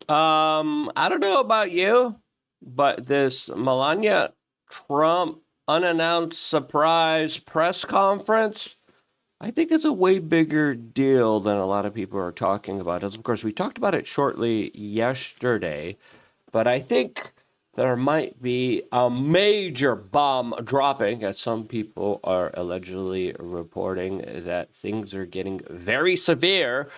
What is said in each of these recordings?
I don't know about you, but this Melania Trump unannounced surprise press conference, I think it's a way bigger deal than a lot of people are talking about. As of course, we talked about it shortly yesterday, but I think there might be a major bomb dropping, as some people are allegedly reporting that things are getting very severe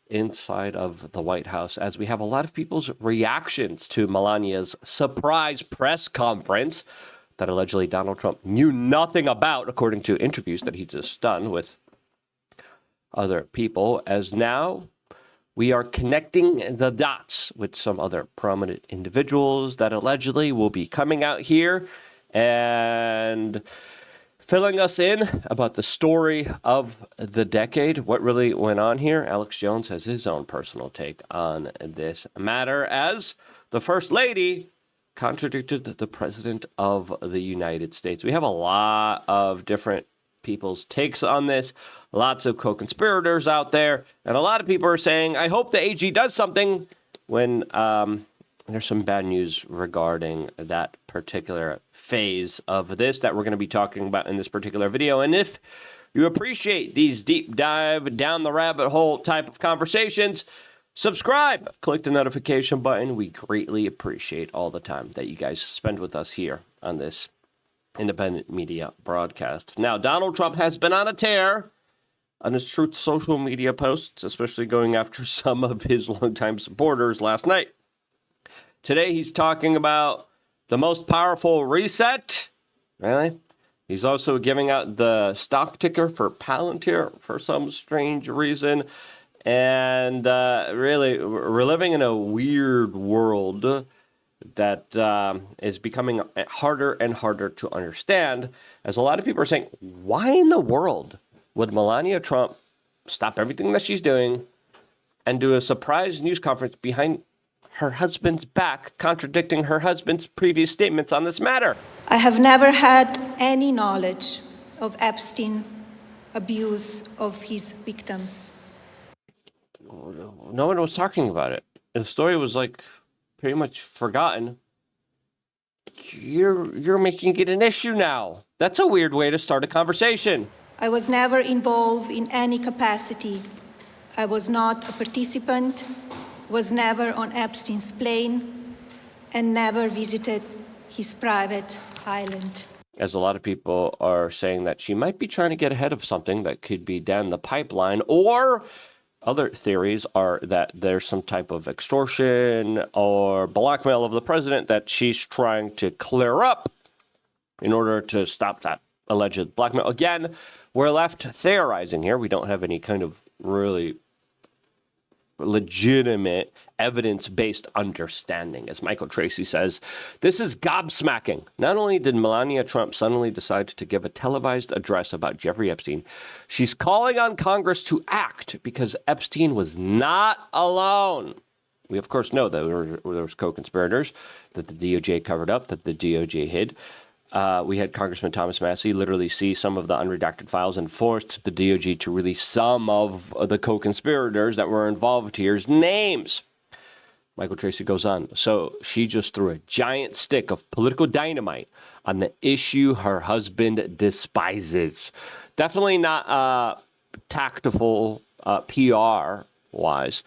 inside of the White House, as we have a lot of people's reactions to Melania's surprise press conference that allegedly Donald Trump knew nothing about, according to interviews that he just done with other people, as now we are connecting the dots with some other prominent individuals that allegedly will be coming out here and filling us in about the story of the decade, what really went on here. Alex Jones has his own personal take on this matter, as the First Lady contradicted the President of the United States. We have a lot of different people's takes on this, lots of co-conspirators out there, and a lot of people are saying, I hope the AG does something, when there's some bad news regarding that particular phase of this that we're going to be talking about in this particular video. And if you appreciate these deep dive down the rabbit hole type of conversations, subscribe, click the notification button. We greatly appreciate all the time that you guys spend with us here on this independent media broadcast. Now, Donald Trump has been on a tear on his Truth social media posts, especially going after some of his longtime supporters last night. Today, he's talking about the most powerful reset. Really? He's also giving out the stock ticker for Palantir for some strange reason. And really, we're living in a weird world that is becoming harder and harder to understand, as a lot of people are saying, why in the world would Melania Trump stop everything that she's doing and do a surprise news conference behind her husband's back, contradicting her husband's previous statements on this matter? I have never had any knowledge of Epstein abuse of his victims. No one was talking about it. The story was like pretty much forgotten. You're making it an issue now. That's a weird way to start a conversation. I was never involved in any capacity. I was not a participant, was never on Epstein's plane, and never visited his private island. As a lot of people are saying that she might be trying to get ahead of something that could be down the pipeline, or other theories are that there's some type of extortion or blackmail of the president that she's trying to clear up in order to stop that alleged blackmail. Again, we're left theorizing here. We don't have any kind of really legitimate evidence-based understanding. As Michael Tracy says, this is gobsmacking. Not only did Melania Trump suddenly decide to give a televised address about Jeffrey Epstein, she's calling on Congress to act because Epstein was not alone. We, of course, know that there was co-conspirators, that the DOJ covered up, that the DOJ hid. We had Congressman Thomas Massie literally see some of the unredacted files and forced the DOJ to release some of the co-conspirators that were involved here's names. Michael Tracy goes on. So she just threw a giant stick of political dynamite on the issue her husband despises. Definitely not tactful PR-wise,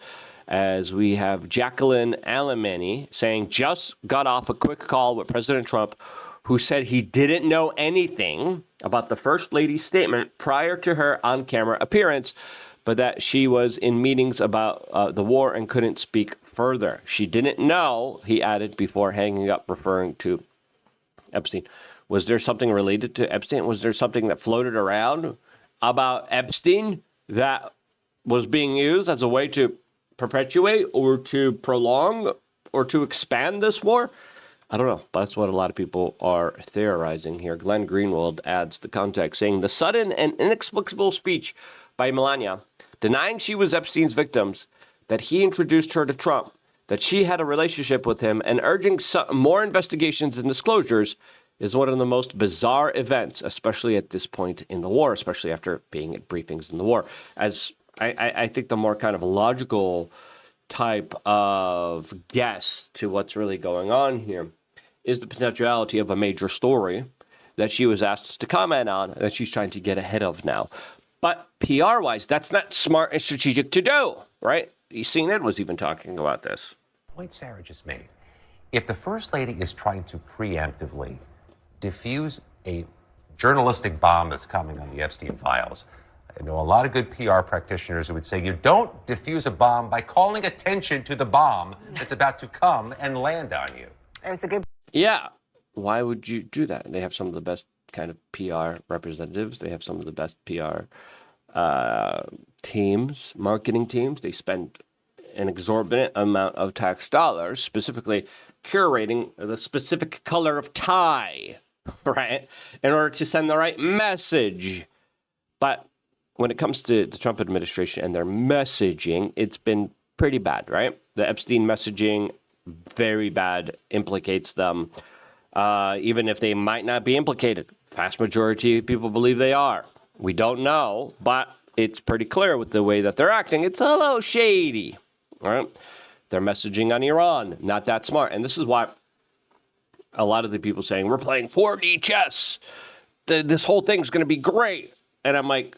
as we have Jacqueline Alemany saying, just got off a quick call with President Trump, who said he didn't know anything about the First Lady's statement prior to her on-camera appearance, but that she was in meetings about the war and couldn't speak further. She didn't know, he added before hanging up, referring to Epstein. Was there something related to Epstein? Was there something that floated around about Epstein that was being used as a way to perpetuate or to prolong or to expand this war? I don't know, but that's what a lot of people are theorizing here. Glenn Greenwald adds the context, saying the sudden and inexplicable speech by Melania, denying she was Epstein's victims, that he introduced her to Trump, that she had a relationship with him, and urging more investigations and disclosures is one of the most bizarre events, especially at this point in the war, especially after being at briefings in the war. As I think the more kind of logical type of guess to what's really going on here is the potentiality of a major story that she was asked to comment on that she's trying to get ahead of now. But PR-wise, that's not smart and strategic to do, right? CNN was even talking about this. Point Sarah just made. If the First Lady is trying to preemptively diffuse a journalistic bomb that's coming on the Epstein files, I know a lot of good PR practitioners who would say you don't diffuse a bomb by calling attention to the bomb that's about to come and land on you. It's a good. Yeah. Why would you do that? They have some of the best kind of PR representatives. They have some of the best PR teams, marketing teams. They spend an exorbitant amount of tax dollars specifically curating the specific color of tie, right, in order to send the right message. But when it comes to the Trump administration and their messaging, it's been pretty bad, right? The Epstein messaging, very bad, implicates them. Even if they might not be implicated, vast majority of people believe they are. We don't know, but it's pretty clear with the way that they're acting. It's a little shady, right? Their messaging on Iran, not that smart. And this is why a lot of the people saying, we're playing 4D chess. This whole thing's going to be great. And I'm like,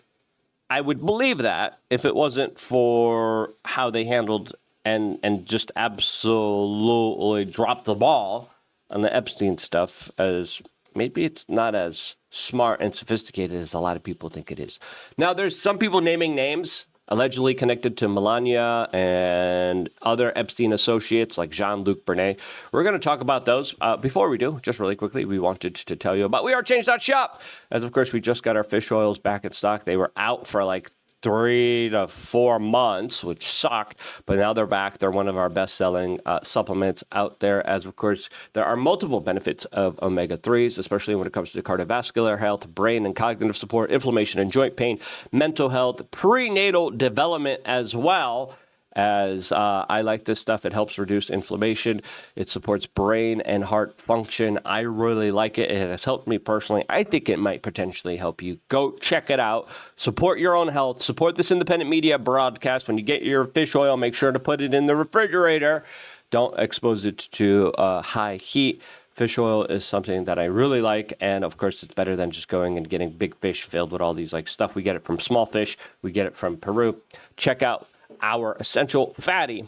I would believe that if it wasn't for how they handled and just absolutely dropped the ball on the Epstein stuff, as maybe it's not as smart and sophisticated as a lot of people think it is. Now, there's some people naming names allegedly connected to Melania and other Epstein associates like Jean-Luc Bernet. We're going to talk about those. Before we do, just really quickly, we wanted to tell you about WeAreChange.shop. As of course, we just got our fish oils back in stock. They were out for like 3 to 4 months, which sucked, but now they're back. They're one of our best-selling supplements out there, as of course there are multiple benefits of omega-3s, especially when it comes to cardiovascular health, brain and cognitive support, inflammation and joint pain, mental health, prenatal development as well. As I like this stuff. It helps reduce inflammation. It supports brain and heart function. I really like it. It has helped me personally. I think it might potentially help you. Go check it out. Support your own health. Support this independent media broadcast. When you get your fish oil, make sure to put it in the refrigerator. Don't expose it to high heat. Fish oil is something that I really like. And of course, it's better than just going and getting big fish filled with all these like stuff. We get it from small fish. We get it from Peru. Check out our essential fatty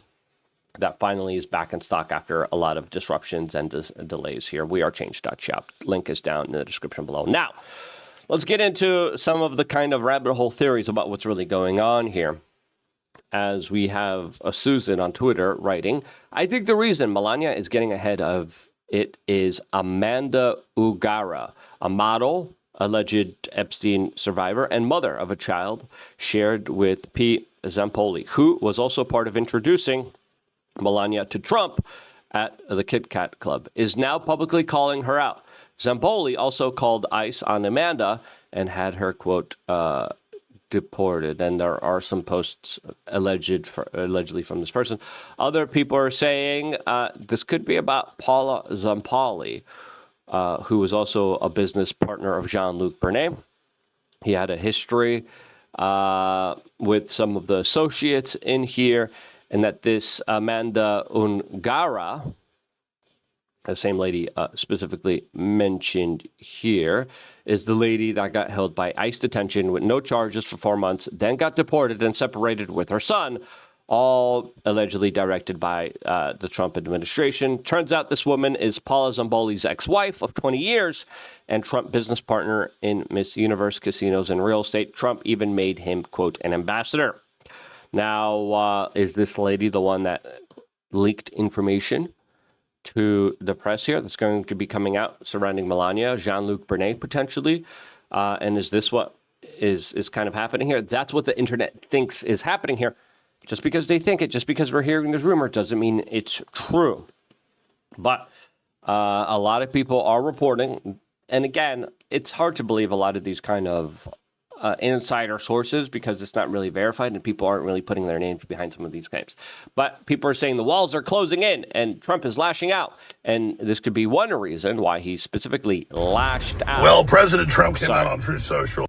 that finally is back in stock after a lot of disruptions and delays here. WeAreChange.shop. Link is down in the description below. Now, let's get into some of the kind of rabbit hole theories about what's really going on here. As we have Susan on Twitter writing, I think the reason Melania is getting ahead of it is Amanda Ugara, a model, alleged Epstein survivor, and mother of a child shared with Pete Zampoli, who was also part of introducing Melania to Trump at the Kit Kat Club, is now publicly calling her out. Zampoli also called ICE on Amanda and had her, quote, deported. And there are some posts allegedly from this person. Other people are saying this could be about Paula Zampoli, who was also a business partner of Jean-Luc Bernet. He had a history with some of the associates in here, and that this Amanda Ungara, the same lady specifically mentioned here, is the lady that got held by ICE detention with no charges for 4 months, then got deported and separated with her son, all allegedly directed by the Trump administration. Turns out this woman is Paula Zamboli's ex-wife of 20 years and Trump business partner in Miss Universe casinos and real estate. Trump even made him, quote, an ambassador. Now, is this lady the one that leaked information to the press here that's going to be coming out surrounding Melania, Jean-Luc Bernet potentially? And is this what is kind of happening here? That's what the internet thinks is happening here. Just because they think it, just because we're hearing this rumor, doesn't mean it's true. But a lot of people are reporting, and again, it's hard to believe a lot of these kind of insider sources because it's not really verified and people aren't really putting their names behind some of these claims. But people are saying the walls are closing in and Trump is lashing out. And this could be one reason why he specifically lashed out. Well, President Trump came out on Truth Social.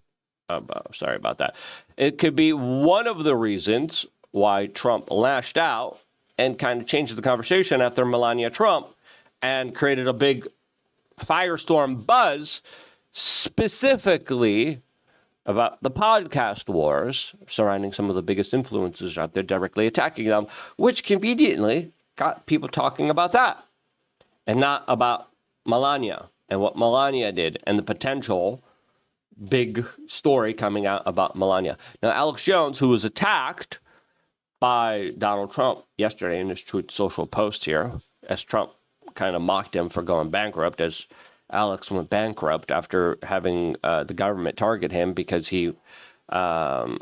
Sorry about that. It could be one of the reasons why Trump lashed out and kind of changed the conversation after Melania Trump and created a big firestorm buzz specifically about the podcast wars surrounding some of the biggest influencers out there directly attacking them, which conveniently got people talking about that and not about Melania and what Melania did and the potential big story coming out about Melania. Now, Alex Jones, who was attacked by Donald Trump yesterday in his Truth Social post here, as Trump kind of mocked him for going bankrupt, as Alex went bankrupt after having the government target him because he, and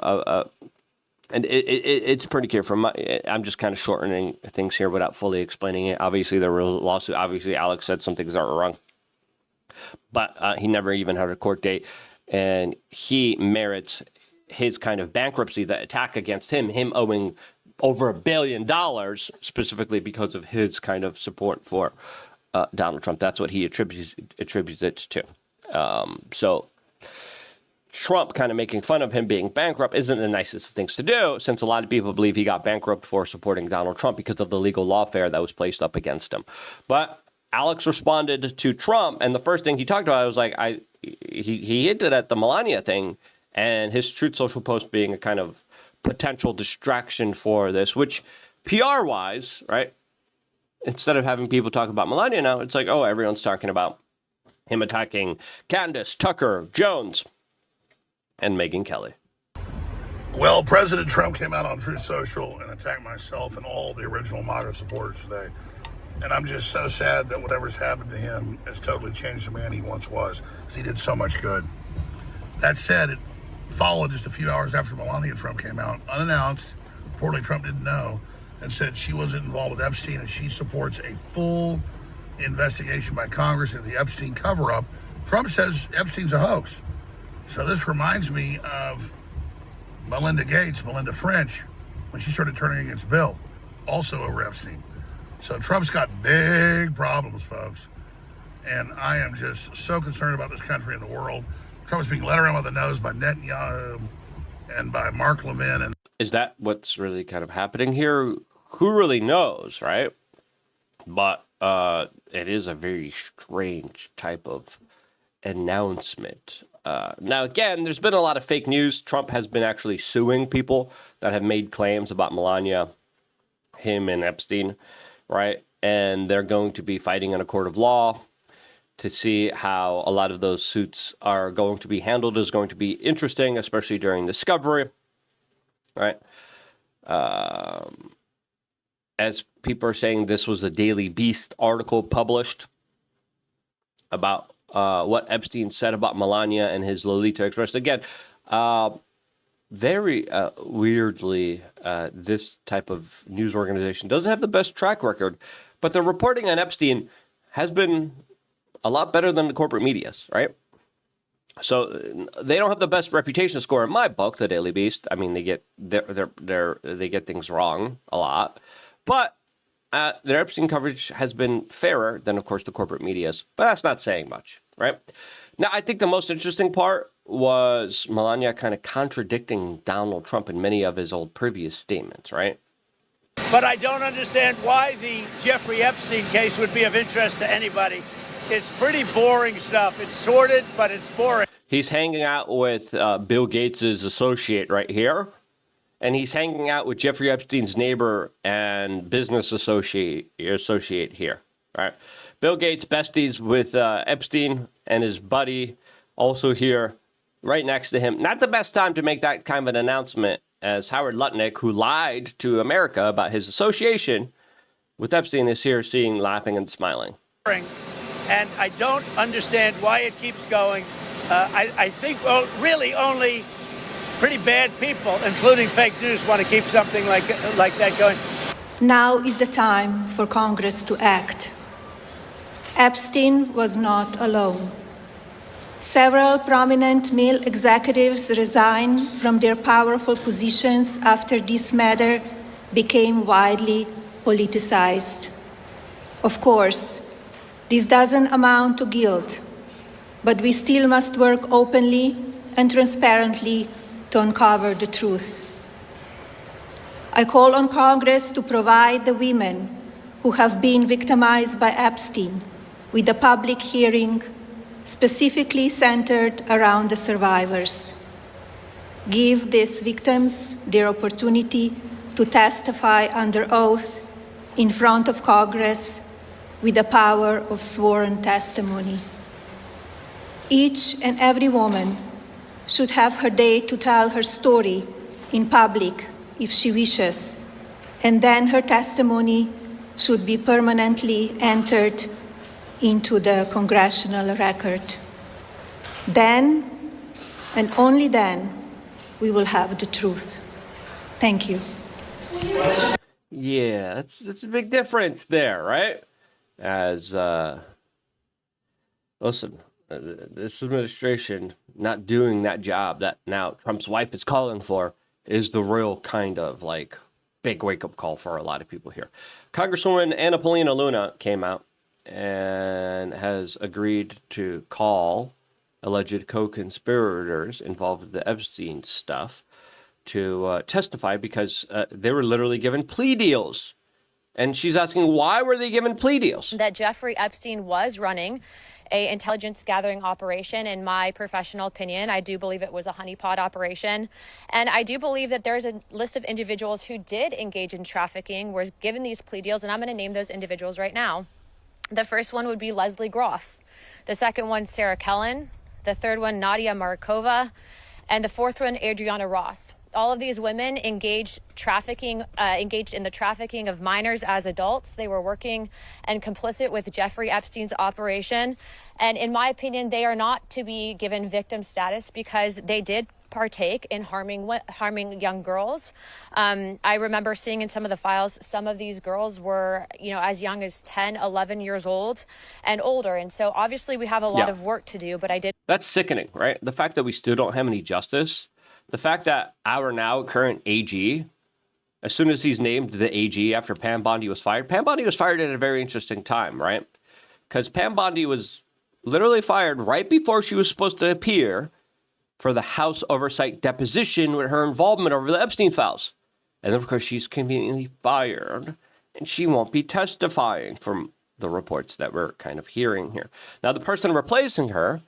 it's pretty clear from I'm just kind of shortening things here without fully explaining it. Obviously, there was a lawsuit. Obviously, Alex said some things that were wrong, but he never even had a court date, and he merits his kind of bankruptcy, the attack against him owing over $1 billion specifically because of his kind of support for Donald Trump. That's what he attributes it to. So Trump kind of making fun of him being bankrupt isn't the nicest of things to do, since a lot of people believe he got bankrupt for supporting Donald Trump because of the legal lawfare that was placed up against him. But Alex responded to Trump, and the first thing he talked about was like, he hinted at the Melania thing and his Truth Social post being a kind of potential distraction for this, which PR-wise, right? Instead of having people talk about Melania now, it's like, oh, everyone's talking about him attacking Candace, Tucker, Jones, and Megyn Kelly. Well, President Trump came out on Truth Social and attacked myself and all the original MAGA supporters today. And I'm just so sad that whatever's happened to him has totally changed the man he once was, because he did so much good. That said, it followed just a few hours after Melania Trump came out, unannounced. Reportedly, Trump didn't know, and said she wasn't involved with Epstein and she supports a full investigation by Congress into the Epstein cover-up. Trump says Epstein's a hoax. So this reminds me of Melinda French, when she started turning against Bill, also over Epstein. So Trump's got big problems, folks. And I am just so concerned about this country and the world. Trump's being led around by the nose by Netanyahu and by Mark Levin. And is that what's really kind of happening here? Who really knows, right? But it is a very strange type of announcement. Now, again, there's been a lot of fake news. Trump has been actually suing people that have made claims about Melania, him, and Epstein, right? And they're going to be fighting in a court of law to see how a lot of those suits are going to be handled. Is going to be interesting, especially during discovery, right? As people are saying, this was a Daily Beast article published about what Epstein said about Melania and his Lolita Express. Again, very weirdly, this type of news organization doesn't have the best track record, but the reporting on Epstein has been a lot better than the corporate media's, right? So they don't have the best reputation score in my book, the Daily Beast. I mean, they get they get things wrong a lot, but their Epstein coverage has been fairer than, of course, the corporate media's. But that's not saying much, right? Now, I think the most interesting part was Melania kind of contradicting Donald Trump in many of his old previous statements, right? But I don't understand why the Jeffrey Epstein case would be of interest to anybody. It's pretty boring stuff. It's sordid, but it's boring. He's hanging out with Bill Gates' associate right here, and he's hanging out with Jeffrey Epstein's neighbor and business associate here, right? Bill Gates besties with Epstein and his buddy also here right next to him. Not the best time to make that kind of an announcement, as Howard Lutnick, who lied to America about his association with Epstein, is here seeing, laughing, and smiling. And I don't understand why it keeps going. I think, well, really only pretty bad people, including fake news, want to keep something like that going. Now is the time for Congress to act. Epstein was not alone. Several prominent male executives resigned from their powerful positions after this matter became widely politicized. Of course, this doesn't amount to guilt, but we still must work openly and transparently to uncover the truth. I call on Congress to provide the women who have been victimized by Epstein with a public hearing specifically centered around the survivors. Give these victims their opportunity to testify under oath in front of Congress with the power of sworn testimony. Each and every woman should have her day to tell her story in public if she wishes, and then her testimony should be permanently entered into the Congressional record. Then, and only then, we will have the truth. Thank you. Yeah, that's a big difference there, right? As, listen, this administration not doing that job that now Trump's wife is calling for is the real kind of like big wake-up call for a lot of people here. Congresswoman Anna Paulina Luna came out and has agreed to call alleged co-conspirators involved with the Epstein stuff to testify because they were literally given plea deals. And she's asking, why were they given plea deals? That Jeffrey Epstein was running an intelligence gathering operation. In my professional opinion, I do believe it was a honeypot operation. And I do believe that there's a list of individuals who did engage in trafficking, were given these plea deals, and I'm going to name those individuals right now. The first one would be Leslie Groff. The second one, Sarah Kellen. The third one, Nadia Markova. And the fourth one, Adriana Ross. All of these women engaged in the trafficking of minors as adults. They were working and complicit with Jeffrey Epstein's operation. And in my opinion, they are not to be given victim status because they did partake in harming young girls. I remember seeing in some of the files, some of these girls were, as young as 10, 11 years old and older. And so obviously we have a lot of work to do, but I did. That's sickening, right? The fact that we still don't have any justice. The fact that our now current AG, as soon as he's named the AG after Pam Bondi was fired at a very interesting time, right? Because Pam Bondi was literally fired right before she was supposed to appear for the House Oversight deposition with her involvement over the Epstein files. And then, of course, she's conveniently fired, and she won't be testifying from the reports that we're kind of hearing here. Now, the person replacing her,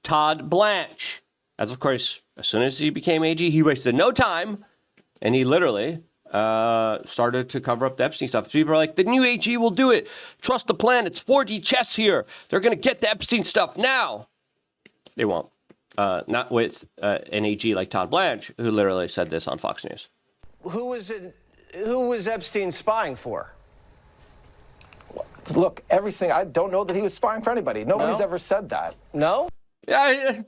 Todd Blanche, as of course, as soon as he became AG, he wasted no time, and he literally started to cover up the Epstein stuff. People are like, the new AG will do it. Trust the plan. It's 4D chess here. They're going to get the Epstein stuff now. They won't. Not with an AG like Todd Blanche, who literally said this on Fox News. Who was Epstein spying for? Look, everything. I don't know that he was spying for anybody. Nobody's ever said that. No? Yeah.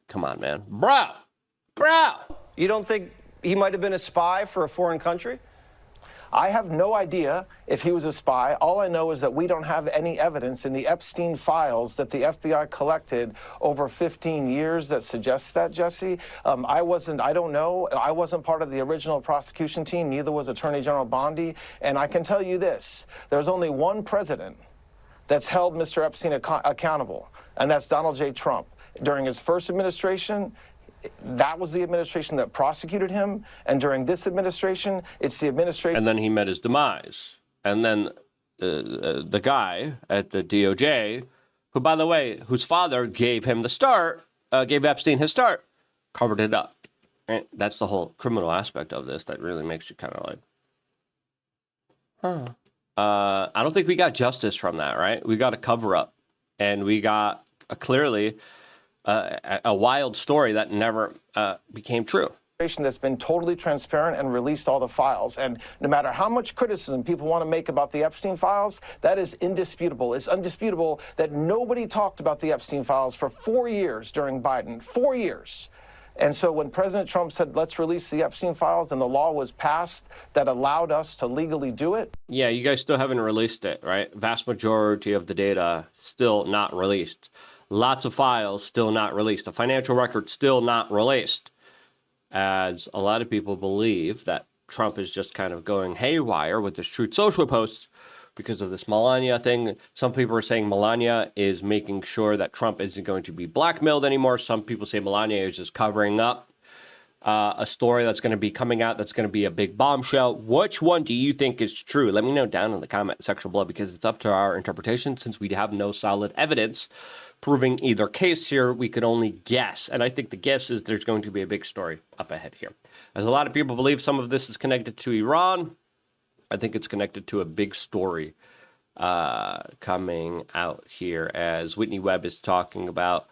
Come on, man. Bro. You don't think he might have been a spy for a foreign country? I have no idea if he was a spy. All I know is that we don't have any evidence in the Epstein files that the FBI collected over 15 years that suggests that, Jesse. I don't know. I wasn't part of the original prosecution team. Neither was Attorney General Bondi. And I can tell you this. There's only one president that's held Mr. Epstein accountable, and that's Donald J. Trump. During his first administration, that was the administration that prosecuted him, and during this administration, it's the administration. And then he met his demise. And then the guy at the DOJ, who, by the way, whose father gave him the start, gave Epstein his start, covered it up. Right? That's the whole criminal aspect of this that really makes you kind of like, I don't think we got justice from that, right? We got a cover up, and we got clearly a wild story that never became true. That's been totally transparent and released all the files. And no matter how much criticism people want to make about the Epstein files, that is indisputable. It's undisputable that nobody talked about the Epstein files for 4 years during Biden. 4 years. And so when President Trump said, let's release the Epstein files, and the law was passed that allowed us to legally do it. Yeah, you guys still haven't released it, right? Vast majority of the data still not released. Lots of files still not released. The financial record still not released. As a lot of people believe that Trump is just kind of going haywire with his Truth Social posts because of this Melania thing. Some people are saying Melania is making sure that Trump isn't going to be blackmailed anymore. Some people say Melania is just covering up a story that's going to be coming out that's going to be a big bombshell. Which one do you think is true? Let me know down in the comment section below, because it's up to our interpretation. Since we have no solid evidence proving either case here, we could only guess. And I think the guess is there's going to be a big story up ahead here. As a lot of people believe some of this is connected to Iran, I think it's connected to a big story coming out here, as Whitney Webb is talking about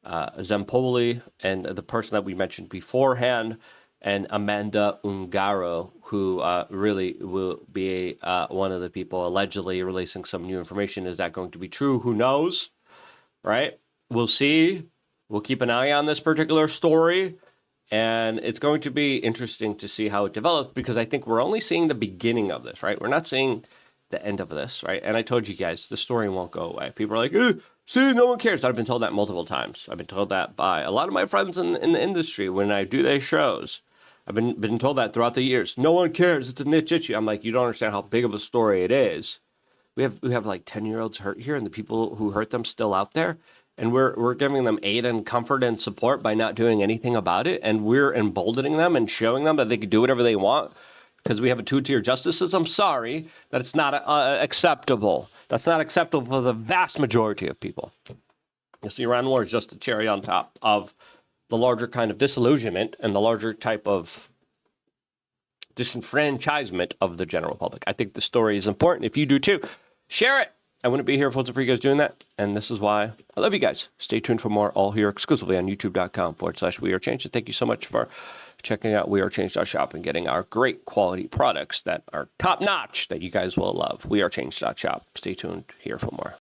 Zempoli and the person that we mentioned beforehand, and Amanda Ungaro, who really will be one of the people allegedly releasing some new information. Is that going to be true? Who knows, right? We'll see. We'll keep an eye on this particular story. And it's going to be interesting to see how it develops, because I think we're only seeing the beginning of this, right? We're not seeing the end of this, right? And I told you guys, the story won't go away. People are like, see, no one cares. I've been told that multiple times. I've been told that by a lot of my friends in the industry when I do their shows. I've been told that throughout the years. No one cares. It's a niche issue. I'm like, you don't understand how big of a story it is. We have like 10-year-olds hurt here, and the people who hurt them still out there. And we're giving them aid and comfort and support by not doing anything about it. And we're emboldening them and showing them that they can do whatever they want because we have a two-tier justice system. Sorry, that it's not acceptable. That's not acceptable for the vast majority of people. This Iran war is just a cherry on top of the larger kind of disillusionment and the larger type of disenfranchisement of the general public. I think the story is important. If you do too, share it. I wouldn't be here if it wasn't for you guys doing that. And this is why I love you guys. Stay tuned for more, all here exclusively on youtube.com/wearechange. And thank you so much for checking out wearechange.shop and getting our great quality products that are top notch that you guys will love. Wearechange.shop. Stay tuned here for more.